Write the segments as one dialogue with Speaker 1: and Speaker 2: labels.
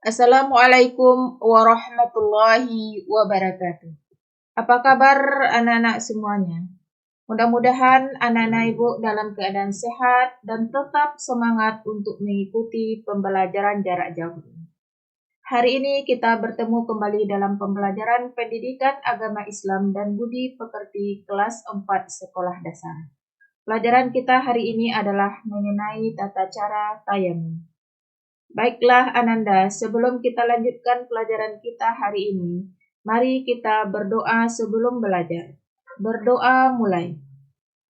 Speaker 1: Assalamualaikum warahmatullahi wabarakatuh. Apa kabar anak-anak semuanya? Mudah-mudahan anak-anak ibu dalam keadaan sehat dan tetap semangat untuk mengikuti pembelajaran jarak jauh ini. Hari ini kita bertemu kembali dalam pembelajaran pendidikan agama Islam dan budi pekerti kelas 4 sekolah dasar. Pelajaran kita hari ini adalah mengenai tata cara tayamum. Baiklah Ananda, sebelum kita lanjutkan pelajaran kita hari ini, mari kita berdoa sebelum belajar. Berdoa mulai.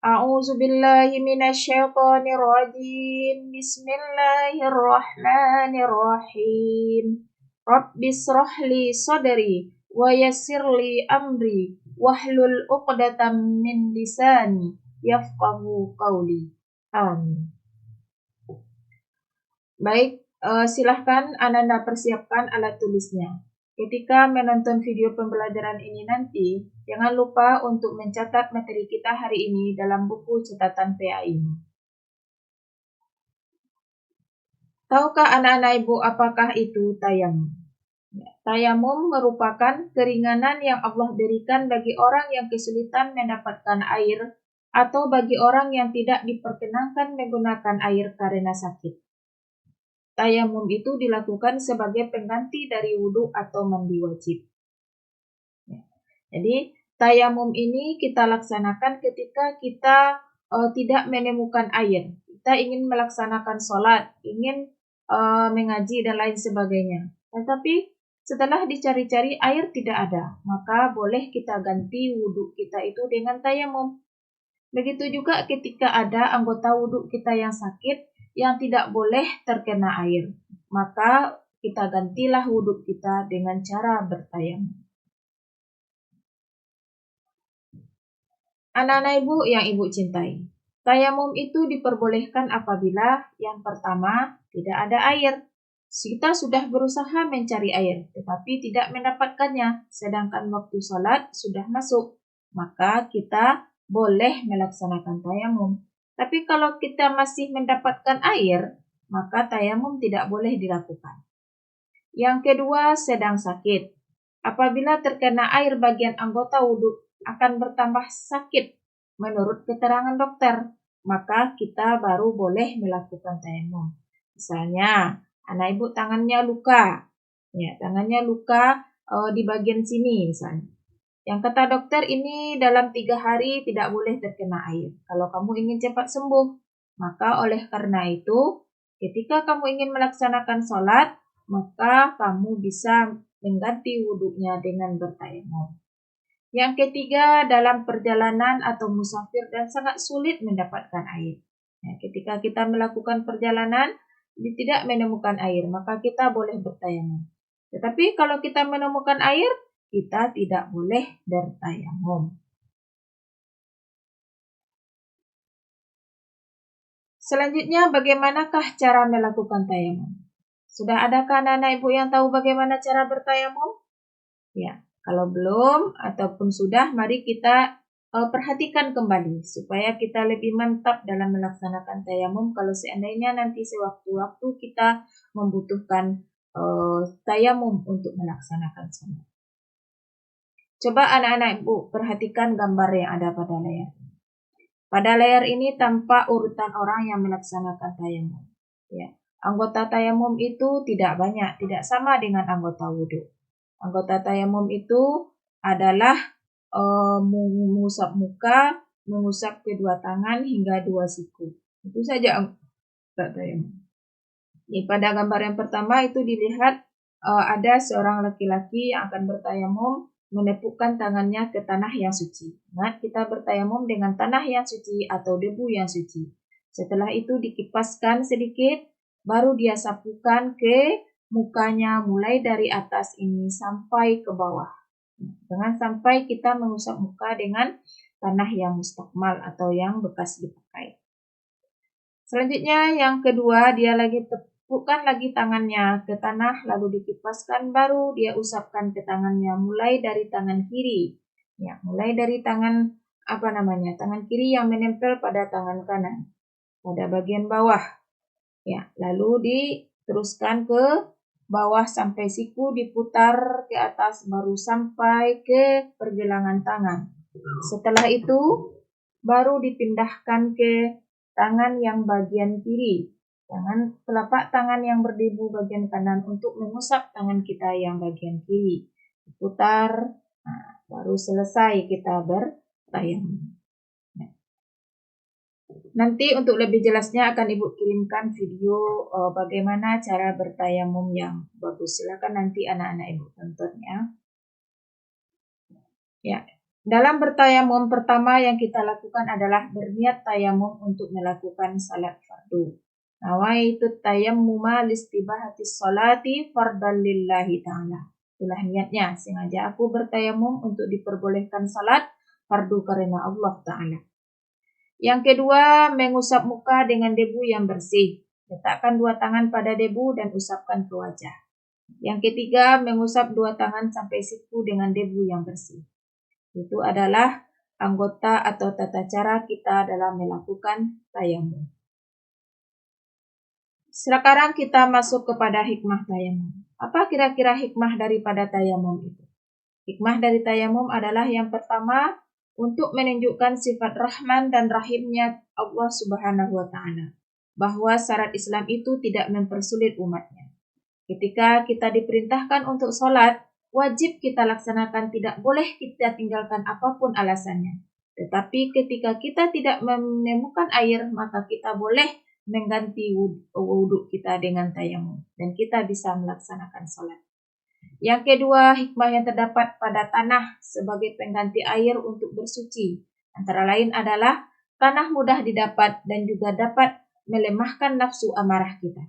Speaker 1: A'udzubillahi minasyaitonirrajim. Bismillahirrahmanirrahim. Rabbishrah li sadri wa yassir li amri wahlul 'uqdatam min lisani yafqahu qawli. Amin. Baik, silahkan Ananda persiapkan alat tulisnya. Ketika menonton video pembelajaran ini nanti, jangan lupa untuk mencatat materi kita hari ini dalam buku catatan PA ini. Tahukah anak-anak ibu apakah itu tayamum? Tayamum merupakan keringanan yang Allah berikan bagi orang yang kesulitan mendapatkan air atau bagi orang yang tidak diperkenankan menggunakan air karena sakit. Tayamum itu dilakukan sebagai pengganti dari wudhu atau mandi wajib. Jadi, tayamum ini kita laksanakan ketika kita tidak menemukan air. Kita ingin melaksanakan sholat, ingin mengaji dan lain sebagainya. Tetapi setelah dicari-cari air tidak ada, maka boleh kita ganti wudhu kita itu dengan tayamum. Begitu juga ketika ada anggota wudhu kita yang sakit, yang tidak boleh terkena air, maka kita gantilah wudhu kita dengan cara bertayamum. Anak-anak ibu yang ibu cintai, tayamum itu diperbolehkan apabila yang pertama tidak ada air. Kita sudah berusaha mencari air, tetapi tidak mendapatkannya, sedangkan waktu sholat sudah masuk, maka kita boleh melaksanakan tayamum. Tapi kalau kita masih mendapatkan air, maka tayamum tidak boleh dilakukan. Yang kedua, sedang sakit. Apabila terkena air bagian anggota wudhu akan bertambah sakit menurut keterangan dokter, maka kita baru boleh melakukan tayamum. Misalnya, anak ibu tangannya luka, tangannya luka di bagian sini misalnya. Yang kata dokter ini dalam 3 hari tidak boleh terkena air. Kalau kamu ingin cepat sembuh, maka oleh karena itu, ketika kamu ingin melaksanakan sholat, maka kamu bisa mengganti wudhunya dengan bertayamum. Yang ketiga, dalam perjalanan atau musafir dan sangat sulit mendapatkan air. Ketika kita melakukan perjalanan, tidak menemukan air, maka kita boleh bertayamum. Tetapi kalau kita menemukan air, kita tidak boleh bertayamum. Selanjutnya, bagaimanakah cara melakukan tayamum? Sudah adakah anak-anak ibu yang tahu bagaimana cara bertayamum? Ya, kalau belum ataupun sudah, mari kita perhatikan kembali supaya kita lebih mantap dalam melaksanakan tayamum kalau seandainya nanti sewaktu-waktu kita membutuhkan tayamum untuk melaksanakan sholat. Coba anak-anak ibu perhatikan gambar yang ada pada layar. Pada layar ini tampak urutan orang yang melaksanakan tayamum. Ya. Anggota tayamum itu tidak banyak, tidak sama dengan anggota wudhu. Anggota tayamum itu adalah mengusap muka, mengusap kedua tangan hingga 2 siku. Itu saja anggota tayamum. Pada gambar yang pertama itu dilihat ada seorang laki-laki yang akan bertayamum menepukkan tangannya ke tanah yang suci. Ingat, kita bertayamum dengan tanah yang suci atau debu yang suci. Setelah itu dikipaskan sedikit, baru dia sapukan ke mukanya mulai dari atas ini sampai ke bawah. Jangan sampai kita mengusap muka dengan tanah yang mustakmal atau yang bekas dipakai. Selanjutnya yang kedua, dia tepukkan lagi tangannya ke tanah lalu dikipaskan, baru dia usapkan ke tangannya mulai dari tangan kiri. Ya, mulai dari tangan tangan kiri yang menempel pada tangan kanan pada bagian bawah. Ya, lalu diteruskan ke bawah sampai siku diputar ke atas baru sampai ke pergelangan tangan. Setelah itu baru dipindahkan ke tangan yang bagian kiri. Telapak tangan yang berdebu bagian kanan untuk mengusap tangan kita yang bagian kiri. Diputar, baru selesai kita bertayamum. Nanti untuk lebih jelasnya akan Ibu kirimkan video bagaimana cara bertayamum yang bagus. Silakan nanti anak-anak Ibu tonton ya. Ya, dalam bertayamum pertama yang kita lakukan adalah berniat tayamum untuk melakukan salat fardu. Nawaitu tayammuma listibahatis sholati fardan lillahi ta'ala. Itulah niatnya, sengaja aku bertayamum untuk diperbolehkan salat fardu karena Allah Ta'ala. Yang kedua, mengusap muka dengan debu yang bersih. Letakkan 2 tangan pada debu dan usapkan ke wajah. Yang ketiga, mengusap 2 tangan sampai siku dengan debu yang bersih. Itu adalah anggota atau tata cara kita dalam melakukan tayamum. Sekarang kita masuk kepada hikmah tayamum. Apa kira-kira hikmah daripada tayamum itu? Hikmah dari tayamum adalah yang pertama, untuk menunjukkan sifat Rahman dan Rahimnya Allah Subhanahu wa Ta'ala, bahwa syariat Islam itu tidak mempersulit umatnya. Ketika kita diperintahkan untuk sholat, wajib kita laksanakan, tidak boleh kita tinggalkan apapun alasannya. Tetapi ketika kita tidak menemukan air, maka kita boleh mengganti wudhu kita dengan tayamum, dan kita bisa melaksanakan sholat. Yang kedua, hikmah yang terdapat pada tanah sebagai pengganti air untuk bersuci. Antara lain adalah tanah mudah didapat dan juga dapat melemahkan nafsu amarah kita.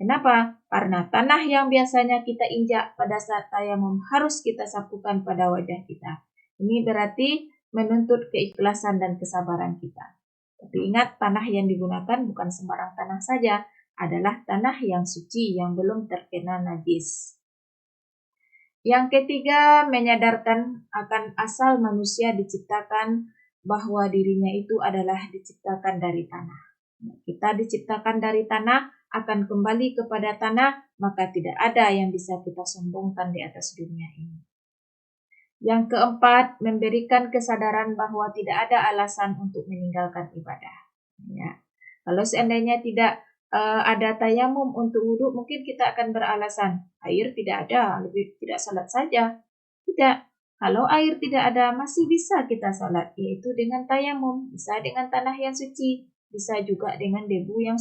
Speaker 1: Kenapa? Karena tanah yang biasanya kita injak pada saat tayamum harus kita sapukan pada wajah kita. Ini berarti menuntut keikhlasan dan kesabaran kita. Tapi ingat, tanah yang digunakan bukan sembarang tanah saja, adalah tanah yang suci yang belum terkena najis. Yang ketiga, menyadarkan akan asal manusia diciptakan, bahwa dirinya itu adalah diciptakan dari tanah. Kita diciptakan dari tanah, akan kembali kepada tanah, maka tidak ada yang bisa kita sombongkan di atas dunia ini. Yang keempat, memberikan kesadaran bahwa tidak ada alasan untuk meninggalkan ibadah. Ya. Kalau seandainya tidak ada tayamum untuk wudhu, mungkin kita akan beralasan, air tidak ada, lebih tidak salat saja. Tidak, kalau air tidak ada, masih bisa kita salat, yaitu dengan tayamum, bisa dengan tanah yang suci, bisa juga dengan debu yang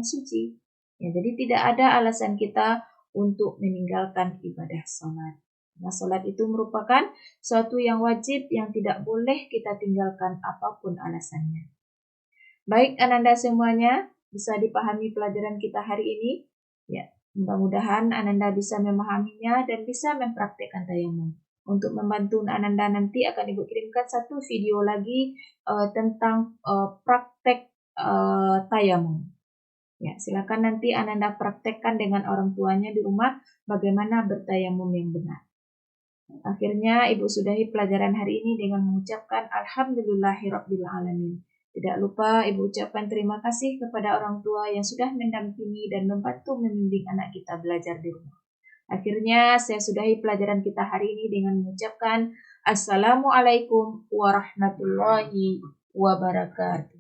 Speaker 1: suci. Ya, jadi tidak ada alasan kita untuk meninggalkan ibadah salat. Nah, salat itu merupakan suatu yang wajib yang tidak boleh kita tinggalkan apapun alasannya. Baik, Ananda semuanya, bisa dipahami pelajaran kita hari ini? Ya, mudah-mudahan Ananda bisa memahaminya dan bisa mempraktikkan tayamum. Untuk membantu Ananda nanti akan Ibu kirimkan satu video lagi tentang praktek tayamum. Ya, silakan nanti Ananda praktekkan dengan orang tuanya di rumah bagaimana bertayamum yang benar. Akhirnya Ibu sudahi pelajaran hari ini dengan mengucapkan Alhamdulillahirabbil alamin. Tidak lupa Ibu ucapkan terima kasih kepada orang tua yang sudah mendampingi dan membantu membimbing anak kita belajar di rumah. Akhirnya saya sudahi pelajaran kita hari ini dengan mengucapkan Assalamualaikum warahmatullahi wabarakatuh.